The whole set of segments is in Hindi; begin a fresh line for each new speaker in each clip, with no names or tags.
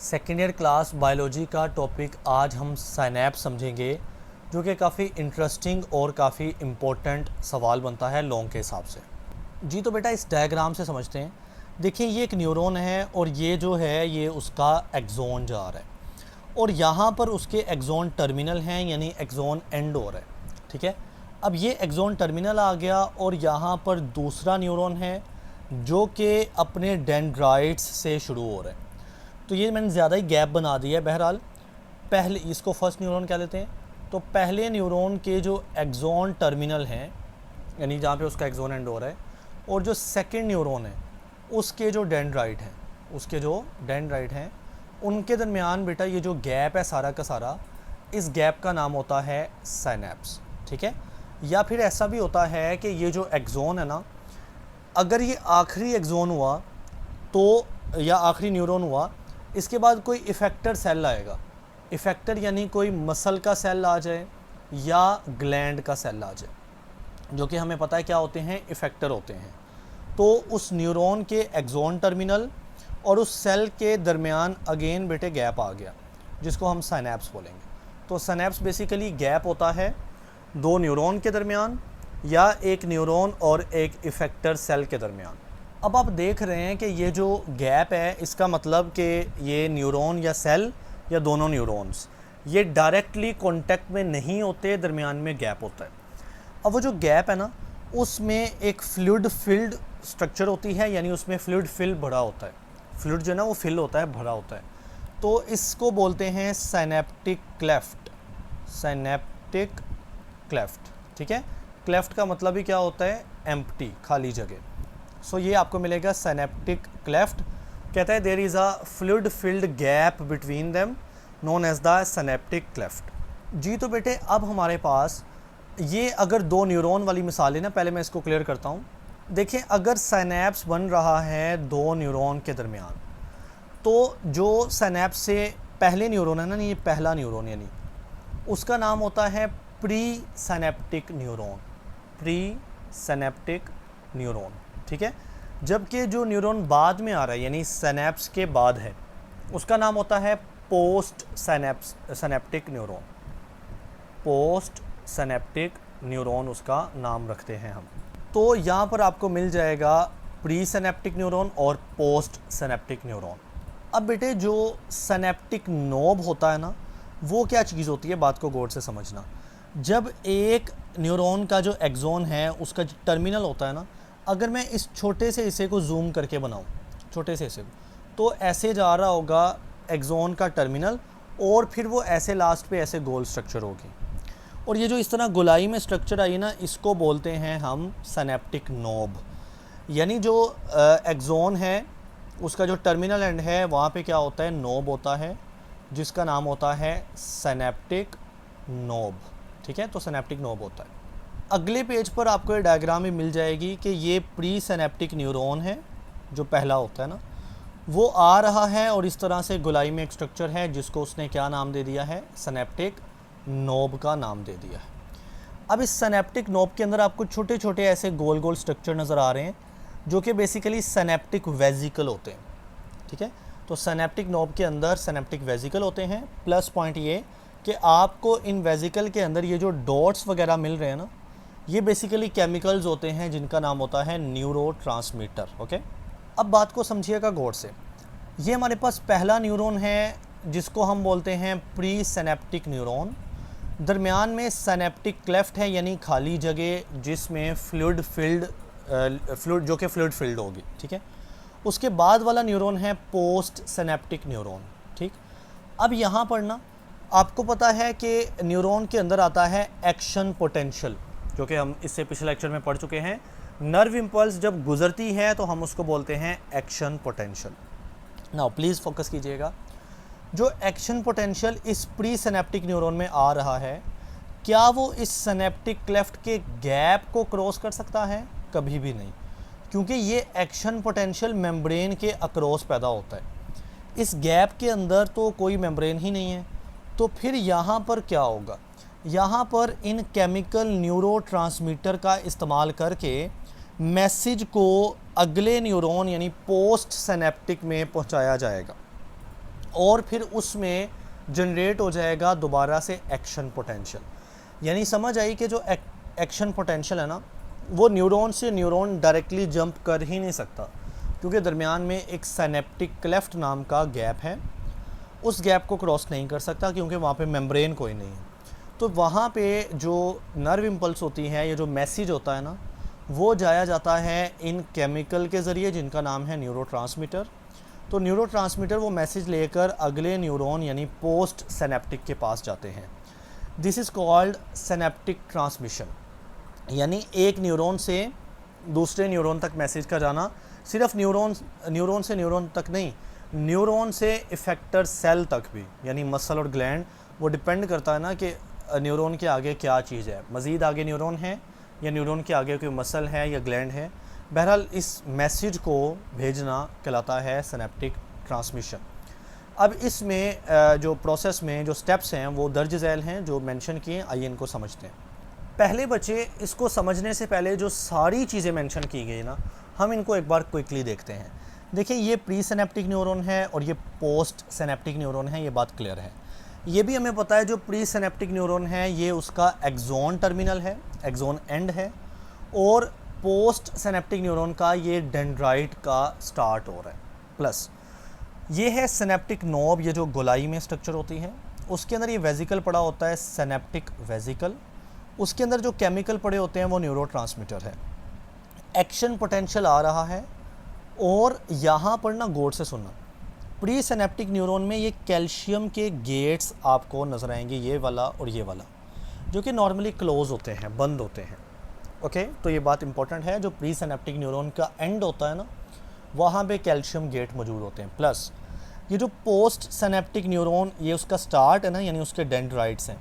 सेकेंड ईयर क्लास बायोलॉजी का टॉपिक आज हम साइनैप्स समझेंगे, जो कि काफ़ी इंटरेस्टिंग और काफ़ी इम्पोर्टेंट सवाल बनता है लॉन्ग के हिसाब से। जी तो बेटा इस डायग्राम से समझते हैं। देखिए ये एक न्यूरॉन है और ये जो है ये उसका एक्सोन जा रहा है और यहाँ पर उसके एक्सोन टर्मिनल हैं, यानी एक्सोन एंड हो रहा है। ठीक है, अब ये एक्सोन टर्मिनल आ गया और यहाँ पर दूसरा न्यूरॉन है जो कि अपने डेंड्राइट्स से शुरू हो रहा है। तो ये मैंने ज़्यादा ही गैप बना दिया है। बहरहाल पहले इसको फर्स्ट न्यूरॉन कह लेते हैं। तो पहले न्यूरॉन के जो एक्सोन टर्मिनल हैं, यानी जहाँ पे उसका एक्सोन एंड हो रहा है, और जो सेकंड न्यूरॉन है उसके जो डेंड्राइट हैं उनके दरमियान बेटा ये जो गैप है सारा का सारा, इस गैप का नाम होता है साइनैप्स। ठीक है, या फिर ऐसा भी होता है कि ये जो एक्सोन है ना, अगर ये आखिरी एक्सोन हुआ तो, या आखिरी न्यूरॉन हुआ, इसके बाद कोई इफ़ेक्टर सेल आएगा। इफ़ेक्टर यानी कोई मसल का सेल आ जाए या ग्लैंड का सेल आ जाए, जो कि हमें पता है क्या होते हैं, इफ़ेक्टर होते हैं। तो उस न्यूरॉन के एक्सोन टर्मिनल और उस सेल के दरमियान अगेन बेटे गैप आ गया, जिसको हम साइनैप्स बोलेंगे। तो साइनैप्स बेसिकली गैप होता है दो न्यूरॉन के दरमियान या एक न्यूरॉन और एक इफ़ेक्टर सेल के दरमियान। अब आप देख रहे हैं कि ये जो गैप है, इसका मतलब कि ये न्यूरॉन या सेल या दोनों न्यूरॉन्स ये डायरेक्टली कांटेक्ट में नहीं होते, दरमियान में गैप होता है। अब वो जो गैप है ना, उसमें एक फ्लूइड फिल्ड स्ट्रक्चर होती है, यानी उसमें फ्लूइड फिल भरा होता है। फ्लूइड जो है ना वो फिल होता है, भरा होता है। तो इसको बोलते हैं साइनेप्टिक क्लेफ्ट। साइनेप्टिक क्लेफ्ट, ठीक है। क्लेफ्ट का मतलब ही क्या होता है, एम्प्टी, खाली जगह। सो ये आपको मिलेगा साइनेप्टिक क्लेफ्ट। कहता है there is a fluid filled gap between them known as the synaptic cleft. जी तो बेटे अब हमारे पास ये अगर दो न्यूरॉन वाली मिसाल है ना, पहले मैं इसको क्लियर करता हूँ। देखिए अगर साइनैप्स बन रहा है दो न्यूरॉन के दरमियान, तो जो साइनैप्स से पहले न्यूरॉन है ना, ये पहला न्यूरॉन, यानी उसका नाम होता है pre synaptic neuron. Pre synaptic neuron, ठीक है। जबकि जो न्यूरॉन बाद में आ रहा है, यानी साइनैप्स के बाद है, उसका नाम होता है post synaptic neuron. Post synaptic neuron उसका नाम रखते हैं हम। तो यहाँ पर आपको मिल जाएगा प्री साइनेप्टिक न्यूरॉन और पोस्ट साइनेप्टिक न्यूरॉन। अब बेटे जो साइनेप्टिक नोब होता है ना, वो क्या चीज़ होती है, बात को गौर से समझना। जब एक न्यूरॉन का जो एक्सोन है उसका जो टर्मिनल होता है ना, अगर मैं इस छोटे से हिस्से को जूम करके बनाऊं, छोटे से हिस्से को, तो ऐसे जा रहा होगा एक्सोन का टर्मिनल और फिर वो ऐसे लास्ट पे ऐसे गोल स्ट्रक्चर होगी। और ये जो इस तरह गोलाई में स्ट्रक्चर आई ना, इसको बोलते हैं हम साइनेप्टिक नोब। यानी जो एक्सोन है उसका जो टर्मिनल एंड है वहाँ पे क्या होता है, नोब होता है, जिसका नाम होता है साइनेप्टिक नोब। ठीक है, तो साइनेप्टिक नोब होता है। अगले पेज पर आपको ये डायग्राम में मिल जाएगी कि ये प्री साइनेप्टिक न्यूरॉन है, जो पहला होता है ना, वो आ रहा है और इस तरह से गोलाई में एक स्ट्रक्चर है जिसको उसने क्या नाम दे दिया है, साइनेप्टिक नोब का नाम दे दिया है। अब इस साइनेप्टिक नोब के अंदर आपको छोटे छोटे ऐसे गोल गोल स्ट्रक्चर नज़र आ रहे हैं, जो कि बेसिकली साइनेप्टिक वेजिकल होते हैं। ठीक है, तो साइनेप्टिक नोब के अंदर साइनेप्टिक वेजिकल होते हैं। प्लस पॉइंट ये कि आपको इन वेजिकल के अंदर ये जो डॉट्स वगैरह मिल रहे हैं ना, ये बेसिकली केमिकल्स होते हैं जिनका नाम होता है न्यूरोट्रांसमीटर। ओके, अब बात को समझिएगा गौर से। ये हमारे पास पहला न्यूरॉन है जिसको हम बोलते हैं प्री साइनेप्टिक न्यूरॉन। दरमियान में साइनेप्टिक क्लेफ्ट है, यानी खाली जगह जिसमें फ्लूइड जो कि फ्लूइड फिल्ड होगी। ठीक है, उसके बाद वाला न्यूरॉन है पोस्ट साइनेप्टिक न्यूरॉन। ठीक, अब यहाँ पर ना आपको पता है कि न्यूरॉन के अंदर आता है एक्शन पोटेंशियल, जो कि हम इससे पिछले लेक्चर में पढ़ चुके हैं। नर्व इम्पल्स जब गुजरती है तो हम उसको बोलते हैं action potential. Now please focus कीजिएगा। जो एक्शन पोटेंशियल इस प्री साइनेप्टिक न्यूरॉन में आ रहा है, क्या वो इस साइनेप्टिक क्लेफ्ट के गैप को क्रॉस कर सकता है? कभी भी नहीं, क्योंकि ये एक्शन पोटेंशियल मेम्ब्रेन के अक्रॉस पैदा होता है। इस गैप के अंदर तो कोई मेम्ब्रेन ही नहीं है, तो फिर यहाँ पर क्या होगा, यहाँ पर इन केमिकल न्यूरोट्रांसमीटर का इस्तेमाल करके मैसेज को अगले न्यूरॉन यानी पोस्ट साइनेप्टिक में पहुँचाया जाएगा। और फिर उसमें जनरेट हो जाएगा दोबारा से एक्शन पोटेंशियल। यानी समझ आई कि जो एक्शन पोटेंशियल है ना, वो न्यूरॉन से न्यूरॉन डायरेक्टली जंप कर ही नहीं सकता, क्योंकि दरमियान में एक सिनेप्टिक क्लेफ्ट नाम का गैप है। उस गैप को क्रॉस नहीं कर सकता क्योंकि वहाँ पे मेम्ब्रेन कोई नहीं है। तो वहाँ पे जो नर्व इम्पल्स होती है, ये जो मैसेज होता है ना, वो जाया जाता है इन केमिकल के ज़रिए जिनका नाम है न्यूरोट्रांसमीटर। तो न्यूरोट्रांसमीटर वो मैसेज लेकर अगले न्यूरॉन यानी पोस्ट सिनेप्टिक के पास जाते हैं। This is called synaptic transmission. यानी एक न्यूरॉन से दूसरे न्यूरॉन तक मैसेज का जाना, सिर्फ न्यूरॉन से न्यूरॉन तक नहीं, न्यूरॉन से इफेक्टर सेल तक भी, यानी मसल और ग्लैंड। वो डिपेंड करता है ना कि न्यूरॉन के आगे क्या चीज़ है, मज़ीद आगे न्यूरॉन है या न्यूरॉन के आगे कोई मसल है या ग्लैंड है। बहरहाल इस मैसेज को भेजना कहलाता है सिनेप्टिक ट्रांसमिशन। अब इसमें जो प्रोसेस में जो स्टेप्स हैं वो दर्ज झैल हैं जो मेंशन किए, आइए इनको समझते हैं। पहले बच्चे, इसको समझने से पहले जो सारी चीज़ें मेंशन की गई ना, हम इनको एक बार क्विकली देखते हैं। देखिए, ये प्री सिनेप्टिक न्यूरॉन है और ये पोस्ट सिनेप्टिक न्यूरॉन है, ये बात क्लियर है। ये भी हमें पता है जो प्री सिनेप्टिक न्यूरॉन है ये उसका एक्सोन टर्मिनल है, एक्सोन एंड है, और पोस्ट सिनेप्टिक न्यूरॉन का ये डेंड्राइट का स्टार्ट हो रहा है। प्लस ये है सिनेप्टिक नोब, ये जो गोलाई में स्ट्रक्चर होती है, उसके अंदर ये वेजिकल पड़ा होता है, सिनेप्टिक वेजिकल। उसके अंदर जो केमिकल पड़े होते हैं वो न्यूरोट्रांसमीटर है। एक्शन पोटेंशियल आ रहा है, और यहाँ पर ना गौर से सुनना, प्री सिनेप्टिक न्यूरॉन में ये कैल्शियम के गेट्स आपको नज़र आएंगे, ये वाला और ये वाला, जो कि नॉर्मली क्लोज होते हैं, बंद होते हैं। ओके, तो ये बात इंपॉर्टेंट है। जो प्री सिनेप्टिक न्यूरॉन का एंड होता है ना, वहाँ पे कैल्शियम गेट मौजूद होते हैं। प्लस ये जो पोस्ट सिनेप्टिक न्यूरॉन, ये उसका स्टार्ट है ना, यानी उसके डेंड्राइट्स हैं,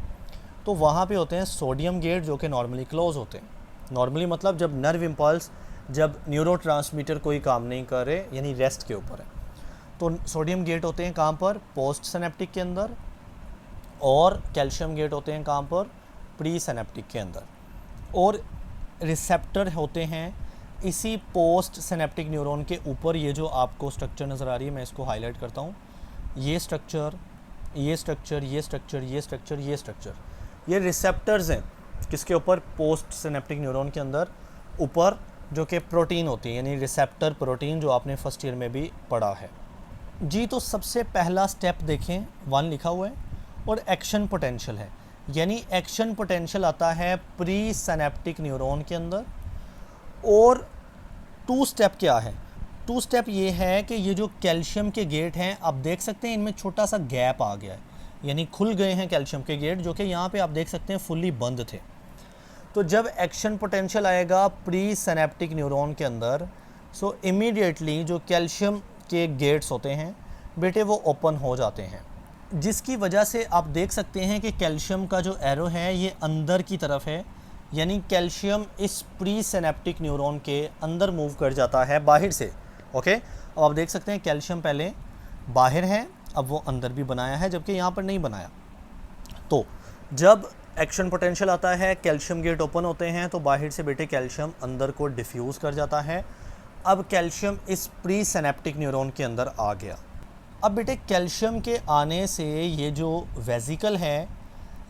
तो वहाँ पे होते हैं सोडियम गेट जो कि नॉर्मली क्लोज होते हैं। नॉर्मली मतलब जब नर्व इम्पल्स, जब न्यूरोट्रांसमीटर कोई काम नहीं कर रहे, यानी रेस्ट के ऊपर है, तो सोडियम गेट होते हैं कहाँ पर, पोस्ट सिनेप्टिक के अंदर, और कैल्शियम गेट होते हैं कहाँ पर, प्री सिनेप्टिक के अंदर। और रिसेप्टर होते हैं इसी पोस्ट सिनेप्टिक न्यूरॉन के ऊपर। ये जो आपको स्ट्रक्चर नज़र आ रही है, मैं इसको हाईलाइट करता हूँ, ये स्ट्रक्चर, ये स्ट्रक्चर, ये स्ट्रक्चर, ये स्ट्रक्चर, ये स्ट्रक्चर, ये रिसेप्टर्स हैं किसके ऊपर, पोस्ट सिनेप्टिक न्यूरॉन के अंदर ऊपर, जो कि प्रोटीन होती है, यानी रिसेप्टर प्रोटीन, जो आपने फर्स्ट ईयर में भी पढ़ा है जी। तो सबसे पहला स्टेप देखें, 1 लिखा हुआ है, और एक्शन पोटेंशियल है, यानी एक्शन पोटेंशियल आता है प्री सिनेप्टिक न्यूरॉन के अंदर। और 2 स्टेप क्या है, 2 स्टेप ये है कि ये जो कैल्शियम के गेट हैं, आप देख सकते हैं इनमें छोटा सा गैप आ गया है, यानी खुल गए हैं कैल्शियम के गेट, जो कि यहाँ पे आप देख सकते हैं फुल्ली बंद थे। तो जब एक्शन पोटेंशियल आएगा प्री सिनेप्टिक न्यूरॉन के अंदर, सो इमीडिएटली जो कैल्शियम के गेट्स होते हैं बेटे वो ओपन हो जाते हैं, जिसकी वजह से आप देख सकते हैं कि कैल्शियम का जो एरो है ये अंदर की तरफ है, यानी कैल्शियम इस प्री सिनेप्टिक न्यूरॉन के अंदर मूव कर जाता है बाहर से। ओके, अब आप देख सकते हैं कैल्शियम पहले बाहर है, अब वो अंदर भी बनाया है, जबकि यहाँ पर नहीं बनाया। तो जब एक्शन पोटेंशियल आता है, कैल्शियम गेट ओपन होते हैं, तो बाहर से बेटे कैल्शियम अंदर को डिफ्यूज़ कर जाता है। अब कैल्शियम इस प्री सिनेप्टिक न्यूरॉन के अंदर आ गया। अब बेटे कैल्शियम के आने से ये जो वेजिकल है,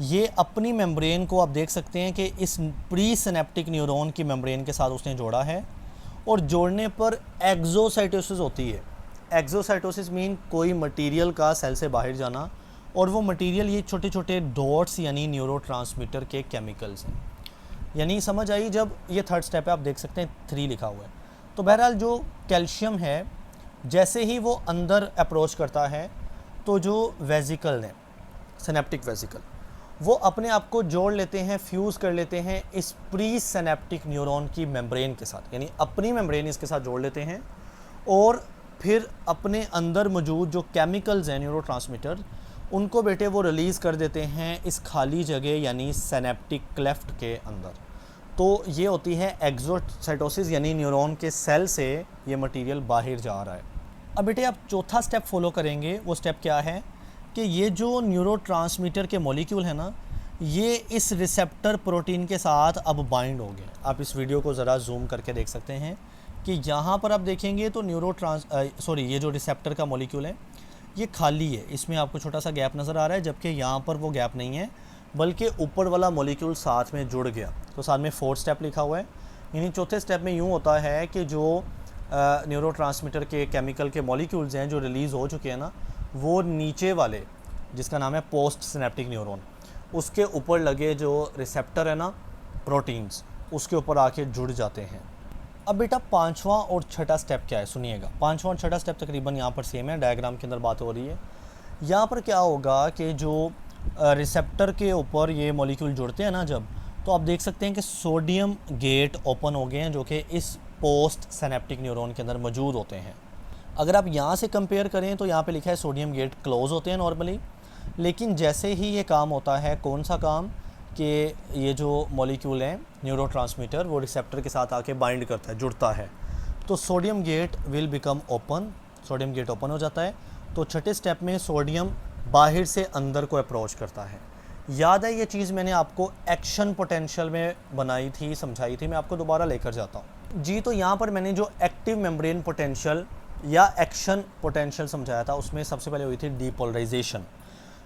ये अपनी मेम्ब्रेन को आप देख सकते हैं कि इस प्री सिनेप्टिक न्यूरॉन की मेम्ब्रेन के साथ उसने जोड़ा है, और जोड़ने पर एक्सोसाइटोसिस होती है। एक्सोसाइटोसिस मीन कोई मटेरियल का सेल से बाहर जाना, और वो मटेरियल ये छोटे छोटे डॉट्स यानी न्यूरोट्रांसमीटर के केमिकल्स हैं। यानी समझ आई, जब ये 3rd स्टेप है, आप देख सकते हैं 3 लिखा हुआ है। तो बहरहाल जो कैल्शियम है, जैसे ही वो अंदर अप्रोच करता है, तो जो वेजिकल ने, सिनेप्टिक वेजिकल, वो अपने आप को जोड़ लेते हैं, फ्यूज़ कर लेते हैं इस प्री सिनेप्टिक न्यूरॉन की मेम्ब्रेन के साथ, यानी अपनी मेम्ब्रेन इसके साथ जोड़ लेते हैं, और फिर अपने अंदर मौजूद जो केमिकल्स हैं न्यूरोट्रांसमीटर, उनको बेटे वो रिलीज़ कर देते हैं इस खाली जगह यानी सिनेप्टिक क्लेफ्ट के अंदर। तो ये होती है एक्सोसाइटोसिस, यानी न्यूरॉन के सेल से ये मटेरियल बाहर जा रहा है। अब बेटे आप चौथा स्टेप फॉलो करेंगे, वो स्टेप क्या है कि ये जो न्यूरोट्रांसमीटर के मॉलिक्यूल है ना, ये इस रिसेप्टर प्रोटीन के साथ अब बाइंड हो गए। आप इस वीडियो को ज़रा जूम करके देख सकते हैं कि यहाँ पर आप देखेंगे तो ये जो रिसेप्टर का मॉलिक्यूल है, ये खाली है, इसमें आपको छोटा सा गैप नज़र आ रहा है, जबकि यहाँ पर वो गैप नहीं है, बल्कि ऊपर वाला मॉलिक्यूल साथ में जुड़ गया। तो साथ में 4th स्टेप लिखा हुआ है। यानी चौथे स्टेप में यूँ होता है कि जो न्यूरोट्रांसमीटर के केमिकल के मॉलिक्यूल्स हैं जो रिलीज़ हो चुके हैं ना, वो नीचे वाले जिसका नाम है पोस्ट सिनेप्टिक न्यूरॉन, उसके ऊपर लगे जो रिसेप्टर है ना प्रोटीन्स, उसके ऊपर आके जुड़ जाते हैं। अब बेटा पांचवा और छठा स्टेप क्या है, सुनिएगा। पांचवा और छठा स्टेप तकरीबन यहाँ पर सेम है, डायग्राम के अंदर बात हो रही है। यहाँ पर क्या होगा कि जो रिसेप्टर के ऊपर ये मॉलिक्यूल जुड़ते हैं ना जब, तो आप देख सकते हैं कि सोडियम गेट ओपन हो गए हैं जो कि इस पोस्ट सिनेप्टिक न्यूरॉन के अंदर मौजूद होते हैं। अगर आप यहाँ से कंपेयर करें तो यहाँ पे लिखा है सोडियम गेट क्लोज होते हैं नॉर्मली, लेकिन जैसे ही ये काम होता है, कौन सा काम, कि ये जो मॉलिक्यूल है न्यूरोट्रांसमीटर वो रिसेप्टर के साथ आके बाइंड करता है, जुड़ता है, तो sodium gate will become open, sodium gate open हो जाता है। तो छठे स्टेप में सोडियम बाहर से अंदर को अप्रोच करता है। याद है ये चीज़ मैंने आपको एक्शन पोटेंशियल में बनाई थी, समझाई थी, मैं आपको दोबारा लेकर जाता हूँ जी। तो यहाँ पर मैंने जो एक्टिव मेम्ब्रेन पोटेंशियल या एक्शन पोटेंशियल समझाया था, उसमें सबसे पहले हुई थी डीपोलराइजेशन।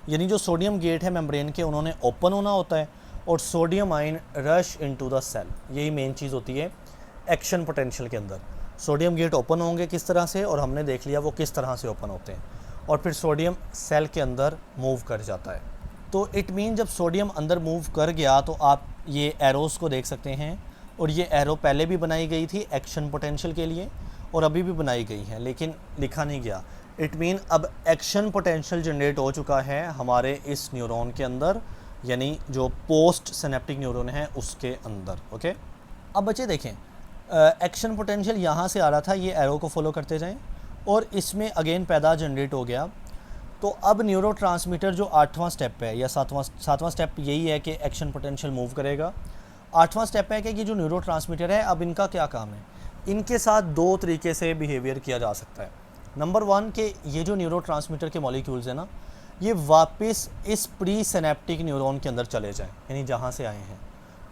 यानी जो सोडियम गेट है मेम्ब्रेन के, उन्होंने ओपन होना होता है और sodium ion rush into the cell, यही मेन चीज़ होती है एक्शन पोटेंशियल के अंदर। सोडियम गेट ओपन होंगे किस तरह से, और हमने देख लिया वो किस तरह से ओपन होते हैं, और फिर सोडियम सेल के अंदर मूव कर जाता है। तो इट मीन जब सोडियम अंदर मूव कर गया तो आप ये एरोस को देख सकते हैं, और ये एरो पहले भी बनाई गई थी एक्शन पोटेंशियल के लिए और अभी भी बनाई गई है, लेकिन लिखा नहीं गया। इट मीन अब एक्शन पोटेंशियल जनरेट हो चुका है हमारे इस न्यूरॉन के अंदर, यानी जो पोस्ट सिनेप्टिक न्यूरॉन है उसके अंदर। ओके, अब बच्चे देखें, एक्शन पोटेंशियल यहाँ से आ रहा था, ये एरो को फॉलो करते जाएं और इसमें अगेन पैदा जनरेट हो गया। तो अब न्यूरोट्रांसमीटर जो 8वां स्टेप है या सातवां स्टेप यही है कि एक्शन पोटेंशियल मूव करेगा। 8वां स्टेप है कि ये जो न्यूरोट्रांसमीटर है, अब इनका क्या काम है, इनके साथ दो तरीके से बिहेवियर किया जा सकता है। नंबर 1 कि ये जो न्यूरोट्रांसमीटर के मॉलिक्यूल्स हैं ना, ये वापस इस प्री सिनेप्टिक न्यूरॉन के अंदर चले जाएं, यानी जहाँ से आए हैं,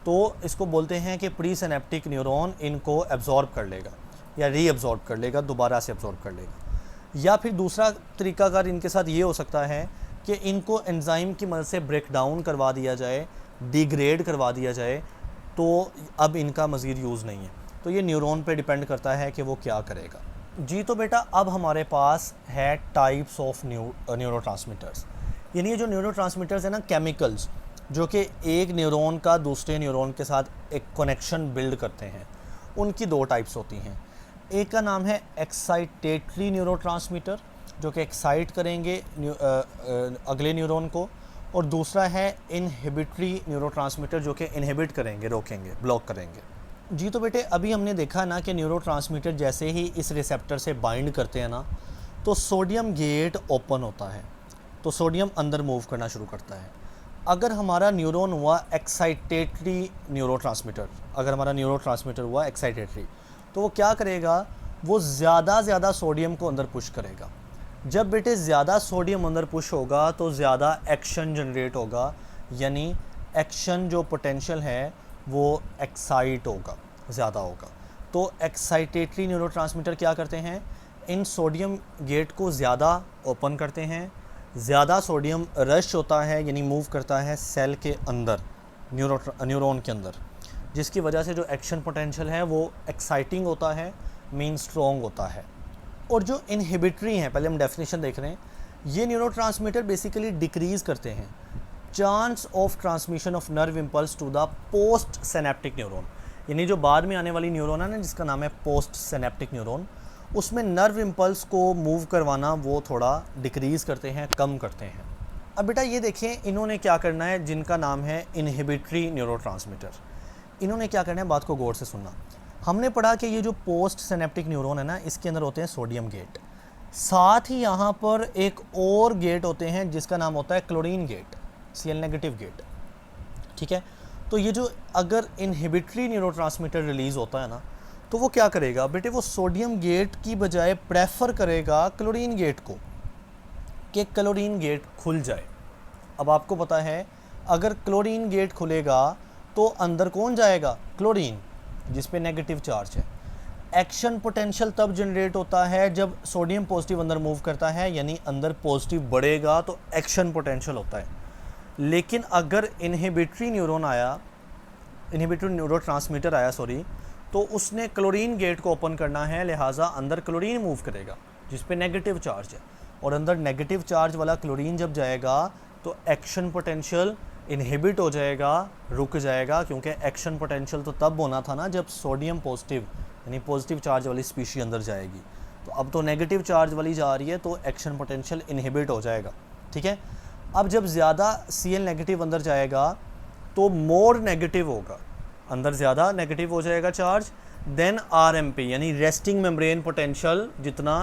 तो इसको बोलते हैं कि प्री सिनेप्टिक न्यूरॉन इनको एब्जॉर्ब कर लेगा या रीअब्जॉर्ब कर लेगा, दोबारा से एब्जॉर्ब कर लेगा। या फिर दूसरा तरीकाकार इनके साथ ये हो सकता है कि इनको एंजाइम की मदद से ब्रेक डाउन करवा दिया जाए, डिग्रेड करवा दिया जाए, तो अब इनका मज़ीद यूज़ नहीं है। तो ये न्यूरॉन पे डिपेंड करता है कि वो क्या करेगा जी। तो बेटा अब हमारे पास है टाइप्स ऑफ न्यूरोट्रांसमीटर्स, यानी ये जो न्यूरोट्रांसमीटर्स हैं ना, केमिकल्स जो कि एक न्यूरॉन का दूसरे न्यूरॉन के साथ एक कनेक्शन बिल्ड करते हैं, उनकी 2 टाइप्स होती हैं। एक का नाम है एक्साइटेटरी न्यूरोट्रांसमीटर जो कि एक्साइट करेंगे अगले न्यूरॉन को, और दूसरा है इनहिबिटरी न्यूरोट्रांसमीटर जो कि इनहिबिट करेंगे, रोकेंगे, ब्लॉक करेंगे जी। तो बेटे अभी हमने देखा ना कि न्यूरोट्रांसमीटर जैसे ही इस रिसेप्टर से बाइंड करते हैं ना, तो सोडियम गेट ओपन होता है, तो सोडियम अंदर मूव करना शुरू करता है। अगर हमारा न्यूरॉन हुआ एक्साइटेटरी न्यूरोट्रांसमीटर, अगर हमारा न्यूरोट्रांसमीटर हुआ एक्साइटेटरी, तो वो क्या करेगा, वो ज़्यादा सोडियम को अंदर पुश करेगा। जब बेटे ज़्यादा सोडियम अंदर पुश होगा तो ज़्यादा एक्शन जनरेट होगा, यानी एक्शन जो पोटेंशियल है वो एक्साइट होगा, ज़्यादा होगा। तो एक्साइटेटरी न्यूरोट्रांसमीटर क्या करते हैं, इन सोडियम गेट को ज़्यादा ओपन करते हैं, ज़्यादा सोडियम रश होता है यानी मूव करता है सेल के अंदर, न्यूरॉन के अंदर, जिसकी वजह से जो एक्शन पोटेंशियल है वो एक्साइटिंग होता है, मीन स्ट्रॉन्ग होता है। और जो इनहिबिटरी हैं, पहले हम डेफिनेशन देख रहे हैं, ये न्यूरोट्रांसमीटर बेसिकली डिक्रीज़ करते हैं chance of transmission of nerve impulse to the post synaptic neuron, यानी जो बाद में आने वाली न्यूरॉन है ना जिसका नाम है पोस्ट सिनेप्टिक न्यूरॉन, उसमें नर्व इम्पल्स को मूव करवाना वो थोड़ा डिक्रीज़ करते हैं, कम करते हैं। अब बेटा ये देखें इन्होंने क्या करना है, जिनका नाम है इनहिबिटरी न्यूरोट्रांसमीटर, इन्होंने क्या करना है, बात को गौर से सुनना। हमने पढ़ा कि ये जो पोस्ट सिनेप्टिक न्यूरॉन है ना, इसके अंदर होते हैं सोडियम गेट, साथ ही यहाँ पर एक और गेट होते हैं जिसका नाम होता है chlorine gate, Cl negative gate, ठीक है। तो ये जो अगर इनहिबिटरी न्यूरोट्रांसमीटर रिलीज़ होता है ना, तो वो क्या करेगा बेटे, वो सोडियम गेट की बजाय प्रेफर करेगा क्लोरीन गेट को, कि क्लोरीन गेट खुल जाए। अब आपको पता है अगर क्लोरीन गेट खुलेगा तो अंदर कौन जाएगा, क्लोरीन, जिस पे नेगेटिव चार्ज है। एक्शन पोटेंशियल तब जनरेट होता है जब सोडियम पॉजिटिव अंदर मूव करता है, यानी अंदर पॉजिटिव बढ़ेगा तो एक्शन पोटेंशियल होता है। लेकिन अगर इनहिबिटरी न्यूरॉन आया, इनहिबिटरी न्यूरोट्रांसमीटर आया सॉरी, तो उसने क्लोरीन गेट को ओपन करना है, लिहाजा अंदर क्लोरीन मूव करेगा जिस पे नेगेटिव चार्ज है, और अंदर नेगेटिव चार्ज वाला क्लोरीन जब जाएगा तो एक्शन पोटेंशियल इनहिबिट हो जाएगा, रुक जाएगा, क्योंकि एक्शन पोटेंशियल तो तब होना था ना जब सोडियम पॉजिटिव यानी पॉजिटिव चार्ज वाली स्पीशी अंदर जाएगी। तो अब तो नेगेटिव चार्ज वाली जा रही है तो एक्शन पोटेंशियल इनहिबिट हो जाएगा। ठीक है, अब जब ज़्यादा Cl नेगेटिव अंदर जाएगा तो मोर नेगेटिव होगा, अंदर ज़्यादा नेगेटिव हो जाएगा चार्ज, देन RMP यानी रेस्टिंग मेम्ब्रेन पोटेंशियल जितना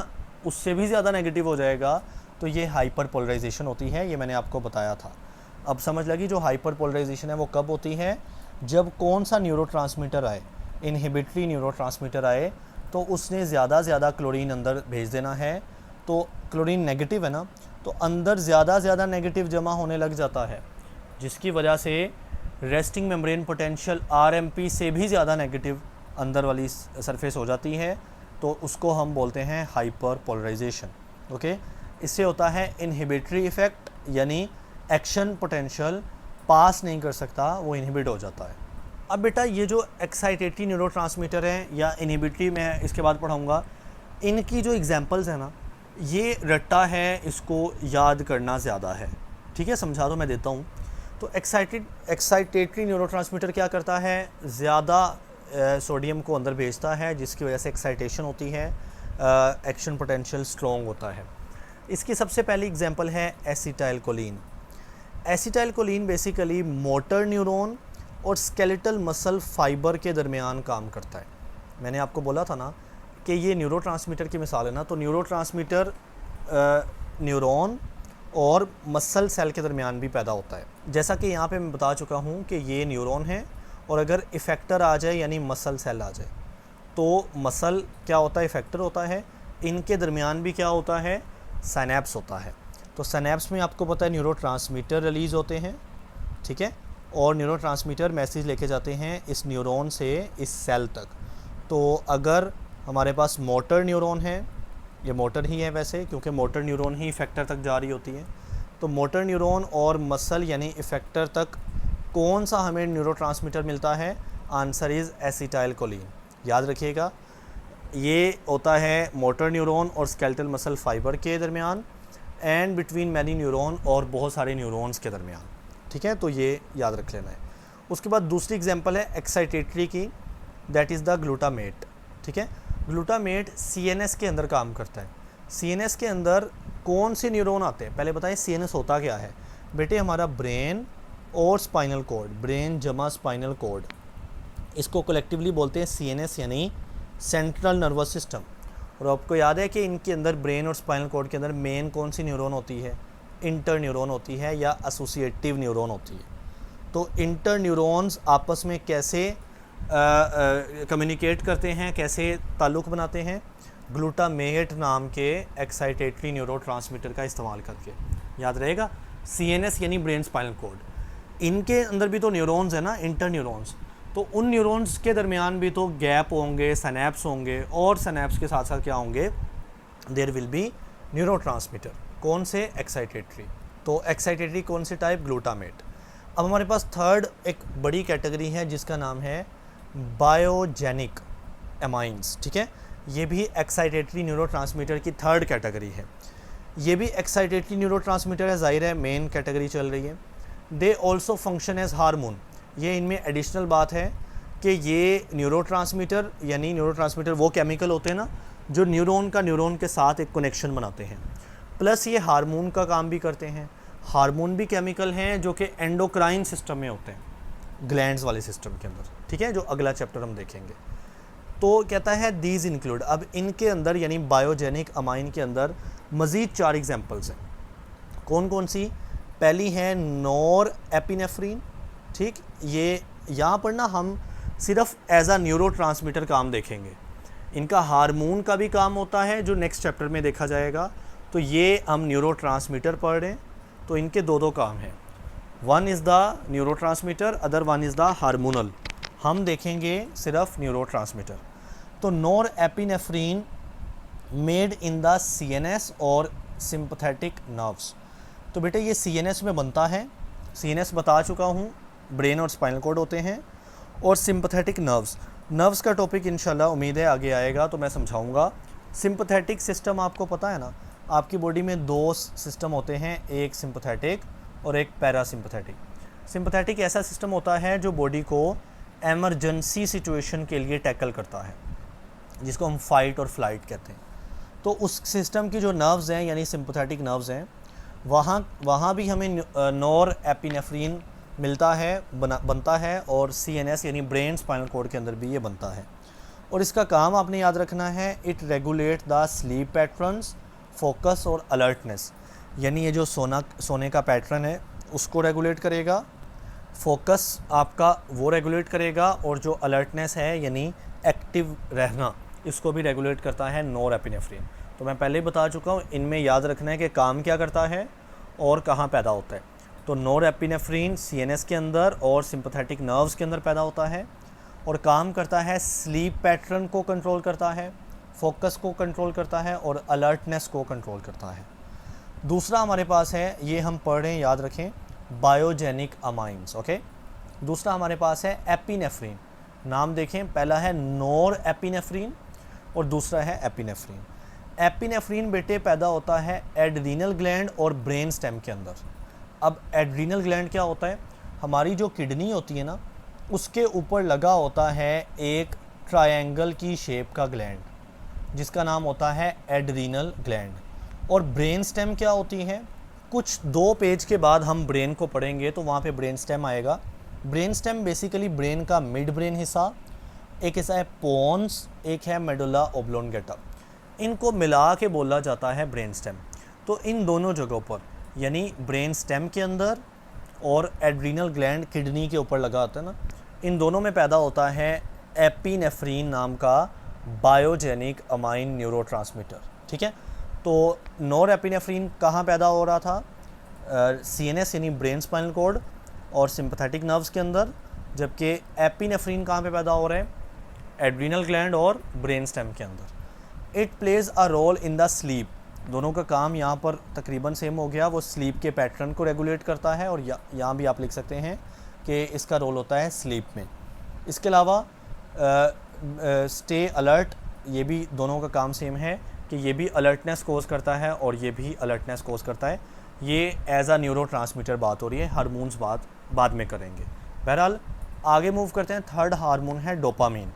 उससे भी ज़्यादा नेगेटिव हो जाएगा। तो ये हाइपर पोलराइजेशन होती है, ये मैंने आपको बताया था। अब समझ लगी जो हाइपर पोलराइजेशन है वो कब होती है, जब कौन सा न्यूरोट्रांसमीटर आए, इनहिबिटरी न्यूरोट्रांसमीटर आए, तो उसने ज़्यादा क्लोरीन अंदर भेज देना है। तो क्लोरीन नेगेटिव है ना, तो अंदर ज़्यादा नेगेटिव जमा होने लग जाता है, जिसकी वजह से रेस्टिंग मेम्ब्रेन पोटेंशियल RMP से भी ज़्यादा नेगेटिव अंदर वाली सरफेस हो जाती है, तो उसको हम बोलते हैं हाइपर पोलराइजेशन। ओके, इससे होता है इनहिबिटरी इफ़ेक्ट, यानी एक्शन पोटेंशियल पास नहीं कर सकता, वो इनहिबिट हो जाता है। अब बेटा ये जो एक्साइटेटरी न्यूरोट्रांसमीटर हैं या इनहिबिटरी, मैं इसके बाद पढ़ाऊँगा, इनकी जो एग्जांपल्स हैं ना, ये रट्टा है, इसको याद करना ज़्यादा है। ठीक है, समझा दो, मैं देता हूँ। तो एक्साइटेटरी न्यूरोट्रांसमीटर क्या करता है, ज़्यादा सोडियम को अंदर भेजता है, जिसकी वजह से एक्साइटेशन होती है, एक्शन पोटेंशियल स्ट्रॉन्ग होता है। इसकी सबसे पहली एग्जांपल है acetylcholine. Acetylcholine basically motor neuron और स्केलेटल मसल फाइबर के दरमियान काम करता है। मैंने आपको बोला था ना कि ये न्यूरोट्रांसमीटर की मिसाल है ना, तो न्यूरोट्रांसमीटर न्यूरॉन और मसल सेल के दरमियान भी पैदा होता है। जैसा कि यहाँ पे मैं बता चुका हूँ कि ये न्यूरॉन है, और अगर इफ़ेक्टर आ जाए यानी मसल सेल आ जाए, तो मसल क्या होता है, इफ़ेक्टर होता है, इनके दरमियान भी क्या होता है, साइनेप्स होता है। तो साइनेप्स में आपको पता है न्यूरोट्रांसमीटर रिलीज़ होते हैं। ठीक है, और न्यूरोट्रांसमीटर मैसेज लेके जाते हैं इस न्यूरॉन से इस सेल तक। तो अगर हमारे पास मोटर न्यूरॉन है, ये मोटर ही है वैसे, क्योंकि मोटर न्यूरॉन ही इफ़ेक्टर तक जा रही होती है, तो मोटर न्यूरॉन और मसल यानी इफ़ेक्टर तक कौन सा हमें न्यूरोट्रांसमीटर मिलता है, आंसर इज़ एसिटाइलकोलिन। याद रखिएगा, ये होता है मोटर न्यूरॉन और स्केलेटल मसल फाइबर के दरमियान, एंड बिटवीन मैनी न्यूरॉन और बहुत सारे न्यूरॉन्स के दरमियान। ठीक है, तो ये याद रख लेना है। उसके बाद दूसरी एग्जांपल है एक्साइटेटरी की, दैट इज़ द ग्लूटामेट। ठीक है, ग्लूटामेट CNS के अंदर काम करता है। CNS के अंदर कौन से न्यूरॉन आते हैं, पहले बताएं CNS होता क्या है। बेटे हमारा ब्रेन और स्पाइनल कॉर्ड, ब्रेन जमा स्पाइनल कॉर्ड, इसको कलेक्टिवली बोलते हैं CNS यानी सेंट्रल नर्वस सिस्टम। और आपको याद है कि इनके अंदर ब्रेन और स्पाइनल कॉर्ड के अंदर मेन कौन सी न्यूरॉन होती है, इंटर न्यूरॉन होती है या एसोसिएटिव न्यूरॉन होती है। तो इंटर न्यूरॉन्स आपस में कैसे कम्युनिकेट करते हैं, कैसे ताल्लुक़ बनाते हैं, ग्लूटामेट नाम के एक्साइटेटरी न्यूरोट्रांसमीटर का इस्तेमाल करके। याद रहेगा, CNS यानी ब्रेन स्पाइनल कॉर्ड, इनके अंदर भी तो न्यूरॉन्स है ना, इंटर न्यूरॉन्स, तो उन न्यूरॉन्स के दरमियान भी तो गैप होंगे, सिनैप्स होंगे, और सिनैप्स के साथ साथ क्या होंगे, देयर विल बी न्यूरोट्रांसमीटर। कौन से, एक्साइटेटरी। तो एक्साइटेटरी कौन से टाइप, ग्लूटामेट। अब हमारे पास थर्ड एक बड़ी कैटेगरी है जिसका नाम है बायोजेनिक एमाइंस। ठीक है, ये भी एक्साइटेटरी न्यूरोट्रांसमीटर की थर्ड कैटेगरी है। ये भी एक्साइटेटरी न्यूरोट्रांसमीटर है, जाहिर है मेन कैटेगरी चल रही है। They also function as hormone. ये इनमें एडिशनल बात है कि ये न्यूरोट्रांसमीटर यानी न्यूरोट्रांसमीटर वो केमिकल होते हैं ना जो न्यूरॉन का न्यूरॉन के साथ एक कनेक्शन बनाते हैं, प्लस ये हार्मोन का काम भी करते हैं। हार्मोन भी केमिकल हैं जो कि एंडोक्राइन सिस्टम में होते हैं, ग्लैंड्स वाले सिस्टम के अंदर। ठीक है, जो अगला चैप्टर हम देखेंगे। तो कहता है दीज इंक्लूड, अब इनके अंदर यानी बायोजेनिक अमाइन के अंदर मज़ीद 4 एग्जांपल्स हैं। कौन कौन सी, पहली है नॉर एपिनेफ्रीन। ठीक, ये यहाँ पर ना हम सिर्फ एज अ न्यूरोट्रांसमीटर काम देखेंगे, इनका हार्मोन का भी काम होता है जो नेक्स्ट चैप्टर में देखा जाएगा। तो ये हम न्यूरोट्रांसमीटर पढ़ रहे हैं, तो इनके दो काम हैं, one is the neurotransmitter, other one is the hormonal. हम देखेंगे सिर्फ न्यूरोट्रांसमीटर। तो norepinephrine made in the CNS और सिंपथेटिक नर्व्स। तो बेटे ये CNS में बनता है, CNS बता चुका हूँ, ब्रेन और स्पाइनल कॉर्ड होते हैं, और सिंपथेटिक नर्व्स का टॉपिक इंशाल्लाह उम्मीद है आगे आएगा तो मैं समझाऊंगा। सिंपथेटिक सिस्टम आपको पता है ना, आपकी बॉडी में दो सिस्टम होते हैं, एक सिंपथेटिक और एक पैरासिम्पथेटिक। सिंपथेटिक ऐसा सिस्टम होता है जो बॉडी को एमरजेंसी सिचुएशन के लिए टैकल करता है, जिसको हम फाइट और फ्लाइट कहते हैं। तो उस सिस्टम की जो नर्व्स हैं यानी सिंपथेटिक नर्व्स हैं, वहाँ भी हमें नोर एपिनेफ्रीन मिलता है, बनता है, और CNS यानी ब्रेन स्पाइनल कॉर्ड के अंदर भी ये बनता है। और इसका काम आपने याद रखना है, it regulate the sleep patterns, focus और अलर्टनेस। यानी ये जो सोने का पैटर्न है उसको रेगुलेट करेगा, फोकस आपका वो रेगुलेट करेगा, और जो अलर्टनेस है यानी एक्टिव रहना, इसको भी रेगुलेट करता है नोर एपिनेफ्रीन। तो मैं पहले ही बता चुका हूँ, इनमें याद रखना है कि काम क्या करता है और कहाँ पैदा होता है। तो नोर एपिनेफ्रीन CNS के अंदर और सिंपथेटिक नर्व्स के अंदर पैदा होता है, और काम करता है स्लीप पैटर्न को कंट्रोल करता है, फोकस को कंट्रोल करता है, और अलर्टनेस को कंट्रोल करता है। दूसरा हमारे पास है, ये हम पढ़ रहे हैं, याद रखें, बायोजेनिक अमाइंस। ओके, दूसरा हमारे पास है एपिनेफ्रीन। नाम देखें, पहला है नोर एपिनेफ्रीन और दूसरा है एपिनेफ्रीन। एपिनेफ्रीन बेटे पैदा होता है एड्रीनल ग्लैंड और ब्रेन स्टेम के अंदर। अब एड्रीनल ग्लैंड क्या होता है, हमारी जो किडनी होती है ना, उसके ऊपर लगा होता है एक ट्रायंगल की शेप का ग्लैंड, जिसका नाम होता है एड्रीनल ग्लैंड। और ब्रेन स्टेम क्या होती है, कुछ 2 पेज के बाद हम ब्रेन को पढ़ेंगे तो वहाँ पे ब्रेन स्टेम आएगा। ब्रेन स्टेम बेसिकली ब्रेन का मिड ब्रेन हिस्सा, एक हिस्सा है पोन्स, एक है मेडुला ओब्लोंगेटा, इनको मिला के बोला जाता है ब्रेन स्टेम। तो इन दोनों जगहों पर यानी ब्रेन स्टेम के अंदर और एड्रीनल ग्लैंड किडनी के ऊपर लगा होता है ना, इन दोनों में पैदा होता है एपिनेफ्रीन नाम का बायोजेनिक अमाइन न्यूरोट्रांसमीटर। ठीक है, तो नोर एपिनेफ्रीन कहाँ पैदा हो रहा था, CNS यानी ब्रेन स्पाइनल कॉर्ड और सिंपथेटिक नर्व्स के अंदर, जबकि एपिनेफ्रीन कहाँ पे पैदा हो रहे हैं, एड्रीनल ग्लैंड और ब्रेन स्टेम के अंदर। It plays a role in the sleep, दोनों का काम यहाँ पर तकरीबन सेम हो गया, वो स्लीप के पैटर्न को रेगुलेट करता है, और यहाँ भी आप लिख सकते हैं कि इसका रोल होता है स्लीप में। इसके अलावा स्टे अलर्ट, ये भी दोनों का काम सेम है कि ये भी अलर्टनेस कोज करता है और ये भी अलर्टनेस कोज करता है। ये एज अ न्यूरोट्रांसमीटर बात हो रही है, हार्मोन्स बाद में करेंगे। बहरहाल आगे मूव करते हैं। थर्ड हार्मोन है डोपामीन।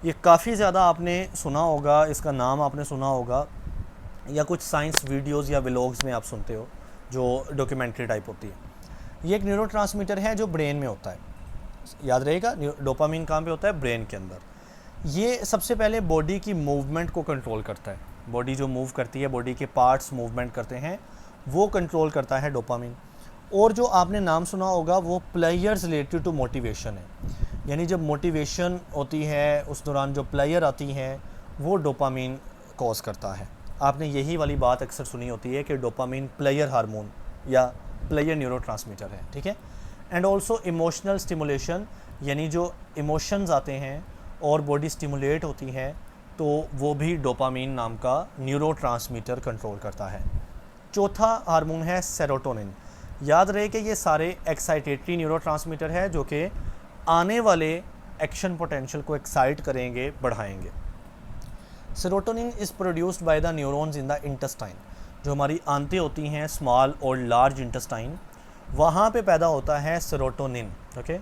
ये काफ़ी ज़्यादा आपने सुना होगा, इसका नाम आपने सुना होगा, या कुछ साइंस वीडियोज़ या व्लॉग्स में आप सुनते हो जो डॉक्यूमेंट्री टाइप होती है। ये एक न्यूरोट्रांसमीटर है जो ब्रेन में होता है, याद रहेगा। डोपामीन कहाँ पे होता है, ब्रेन के अंदर। ये सबसे पहले बॉडी की मूवमेंट को कंट्रोल करता है, बॉडी जो मूव करती है, बॉडी के पार्ट्स मूवमेंट करते हैं, वो कंट्रोल करता है डोपामीन। और जो आपने नाम सुना होगा वो प्लेयर्स रिलेटेड टू मोटिवेशन है, यानी जब मोटिवेशन होती है उस दौरान जो प्लेयर आती है वो डोपामीन कॉज करता है। आपने यही वाली बात अक्सर सुनी होती है कि डोपामीन प्लेयर हार्मोन या प्लेयर न्यूरोट्रांसमीटर है। ठीक है, एंड ऑल्सो इमोशनल स्टिमुलेशन, यानी जो इमोशंस आते हैं और बॉडी स्टिमुलेट होती है तो वो भी डोपामीन नाम का न्यूरोट्रांसमीटर कंट्रोल करता है। चौथा हार्मोन है सेरोटोनिन। याद रहे कि ये सारे एक्साइटेटरी न्यूरोट्रांसमीटर है जो कि आने वाले एक्शन पोटेंशियल को एक्साइट करेंगे, बढ़ाएंगे। Serotonin is produced by the neurons in the intestine, जो हमारी आंतें होती हैं स्मॉल और लार्ज इंटेस्टाइन, वहाँ पे पैदा होता है सेरोटोनिन। ओके,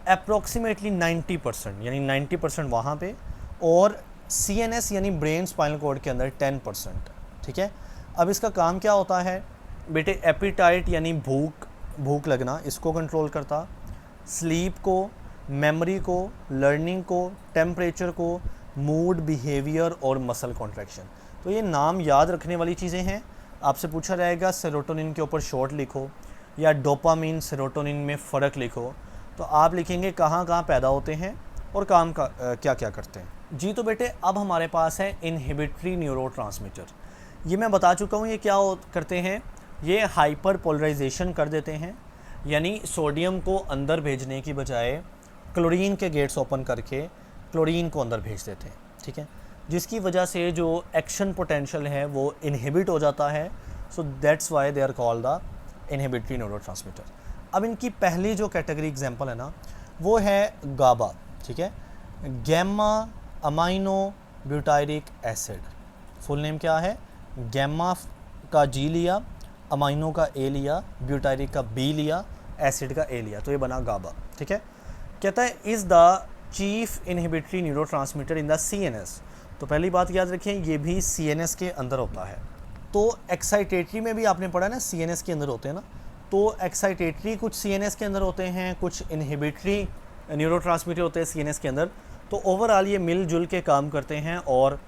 अप्रोक्सीमेटली 90%, यानी 90% वहाँ पे, और CNS यानी ब्रेन स्पाइनल कॉर्ड के अंदर 10%। ठीक है, अब इसका काम क्या होता है बेटे, एपिटाइट यानी भूख लगना, इसको कंट्रोल करता, स्लीप को, मेमोरी को, लर्निंग को, टेम्परेचर को, मूड, बिहेवियर और मसल कॉन्ट्रैक्शन। तो ये नाम याद रखने वाली चीज़ें हैं। आपसे पूछा जाएगा सेरोटोनिन के ऊपर शॉर्ट लिखो या डोपामीन सेरोटोनिन में फ़र्क लिखो, तो आप लिखेंगे कहाँ कहाँ पैदा होते हैं और काम का क्या क्या करते हैं। जी तो बेटे अब हमारे पास है इनहिबिटरी न्यूरोट्रांसमीटर। ये मैं बता चुका हूँ, ये क्या करते हैं, ये हाइपर पोलराइजेशन कर देते हैं, यानी सोडियम को अंदर भेजने की बजाय क्लोरीन के गेट्स ओपन करके क्लोरीन को अंदर भेज देते हैं। ठीक है, जिसकी वजह से जो एक्शन पोटेंशियल है वो इनहिबिट हो जाता है। So that's why they are called the inhibitory neurotransmitter. अब इनकी पहली जो कैटेगरी एग्जांपल है ना वो है गाबा, ठीक है, gamma amino butyric acid. Full name क्या है? गैमा का जी लिया, अमाइनो का ए लिया, ब्यूटायरिक का बी लिया, एसिड का ए लिया, तो ये बना गाबा। ठीक है, कहता है is the chief inhibitory neurotransmitter in the CNS। तो पहली बात याद रखें, ये भी CNS के अंदर होता है। तो एक्साइटेटरी में भी आपने पढ़ा ना CNS के अंदर होते हैं ना, तो एक्साइटेटरी कुछ CNS के अंदर होते हैं, कुछ इनहिबिटरी न्यूरोट्रांसमीटर होते हैं CNS के अंदर। तो ओवरऑल ये मिलजुल के काम करते हैं और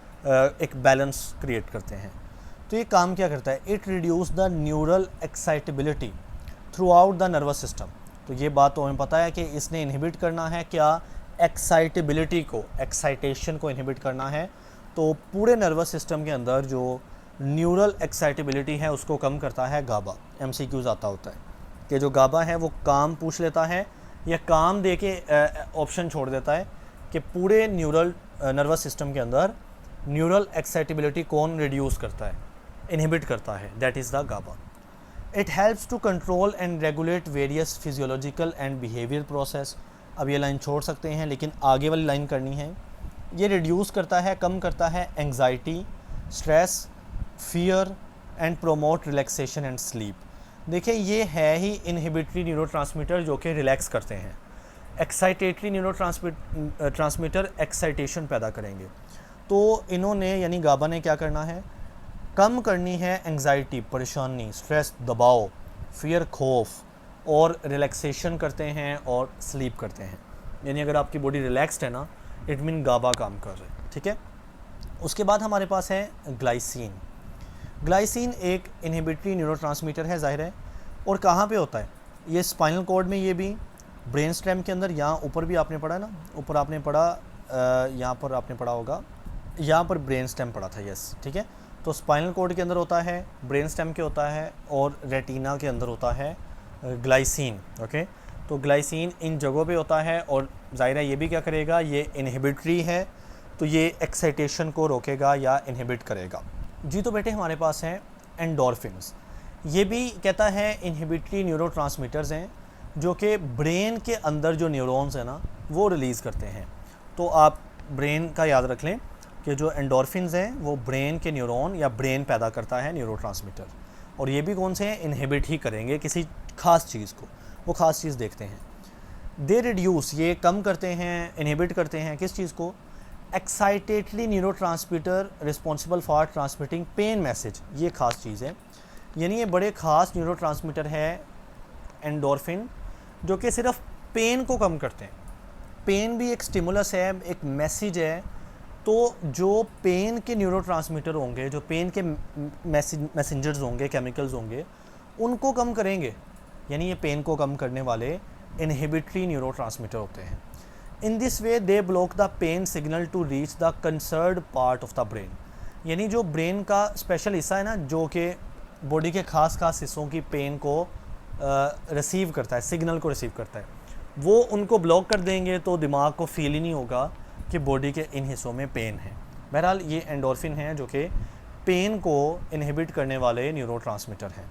एक बैलेंस क्रिएट करते हैं। तो ये काम क्या करता है? It reduce the neural excitability through out the nervous system. तो ये बात तो हमें पता है कि इसने इनहिबिट करना है क्या? एक्साइटेबिलिटी को, एक्साइटेशन को इनहिबिट करना है। तो पूरे नर्वस सिस्टम के अंदर जो न्यूरल एक्साइटेबिलिटी है उसको कम करता है गाबा। MCQs आता होता है कि जो गाबा है वो काम पूछ लेता है या काम दे के ऑप्शन छोड़ देता है कि पूरे नर्वस सिस्टम के अंदर न्यूरल एक्साइटेबिलिटी कौन रिड्यूस करता है, इनहिबिट करता है, that is the GABA. It helps to control and regulate various physiological and behavior process. अब ये लाइन छोड़ सकते हैं लेकिन आगे वाली लाइन करनी है। ये रिड्यूस करता है, कम करता है anxiety, stress, fear and promote relaxation and sleep. देखिए ये है ही इनहिबिटरी न्यूरोट्रांसमीटर जो कि रिलैक्स करते हैं। एक्साइटेटरी न्यूरोट्रांसमीटर एक्साइटेशन पैदा करेंगे। तो इन्होंने यानी गाबा ने क्या करना है? कम करनी है एंग्जाइटी, परेशानी, स्ट्रेस, दबाव, फियर, खौफ, और रिलैक्सेशन करते हैं और स्लीप करते हैं। यानी अगर आपकी बॉडी रिलैक्स्ड है ना, इट मीन गाबा काम कर रहे हैं। ठीक है, उसके बाद हमारे पास है ग्लाइसिन। ग्लाइसिन एक इनहिबिटरी न्यूरोट्रांसमीटर है, जाहिर है। और कहाँ पे होता है? ये स्पाइनल कॉर्ड में, ये भी ब्रेन स्टेम के अंदर, यहाँ ऊपर भी आपने पढ़ा है ना, ऊपर आपने पढ़ा, यहाँ पर आपने पढ़ा होगा, यहाँ पर ब्रेन स्टेम पढ़ा था, यस, ठीक है। तो स्पाइनल कॉर्ड के अंदर होता है, ब्रेन स्टेम के होता है, और रेटिना के अंदर होता है ग्लाइसिन। ओके, तो ग्लाइसिन इन जगहों पे होता है और ज़ाहिर है ये भी क्या करेगा? ये इनहिबिटरी है, तो ये एक्साइटेशन को रोकेगा या इनहिबिट करेगा। जी, तो बेटे हमारे पास हैं एंडोर्फिन्स। ये भी कहता है इनहिबिटरी न्यूरोट्रांसमीटर्स हैं जो कि ब्रेन के अंदर जो न्यूरॉन्स हैं ना वो रिलीज़ करते हैं। तो आप ब्रेन का याद रख लें कि जो एंडोर्फिन्स हैं वो ब्रेन के न्यूरॉन या ब्रेन पैदा करता है न्यूरोट्रांसमीटर। और ये भी कौन से हैं? इनहिबिट ही करेंगे किसी ख़ास चीज़ को। वो ख़ास चीज़ देखते हैं। दे रिड्यूस, ये कम करते हैं, इनहिबिट करते हैं किस चीज़ को? Excitatory neurotransmitter responsible for transmitting pain message. ये ख़ास चीज़ है, यानी ये बड़े ख़ास न्यूरोट्रांसमीटर है एंडोर्फिन, जो कि सिर्फ पेन को कम करते हैं। पेन भी एक स्टिमुलस है, एक मैसेज है। तो जो पेन के न्यूरोट्रांसमीटर होंगे, जो पेन के मैसेंजर्स होंगे, केमिकल्स होंगे, उनको कम करेंगे। यानी ये पेन को कम करने वाले इनहिबिटरी न्यूरोट्रांसमीटर होते हैं। In this way they block the pain signal to reach the concerned part of the brain. यानी जो ब्रेन का स्पेशल हिस्सा है ना, जो कि बॉडी के खास हिस्सों की पेन को रिसीव करता है, सिग्नल को रिसीव करता है, वो उनको ब्लॉक कर देंगे तो दिमाग को फील ही नहीं होगा कि बॉडी के इन हिस्सों में पेन है। बहरहाल ये एंडोर्फिन है जो कि पेन को इनहिबिट करने वाले न्यूरोट्रांसमीटर हैं।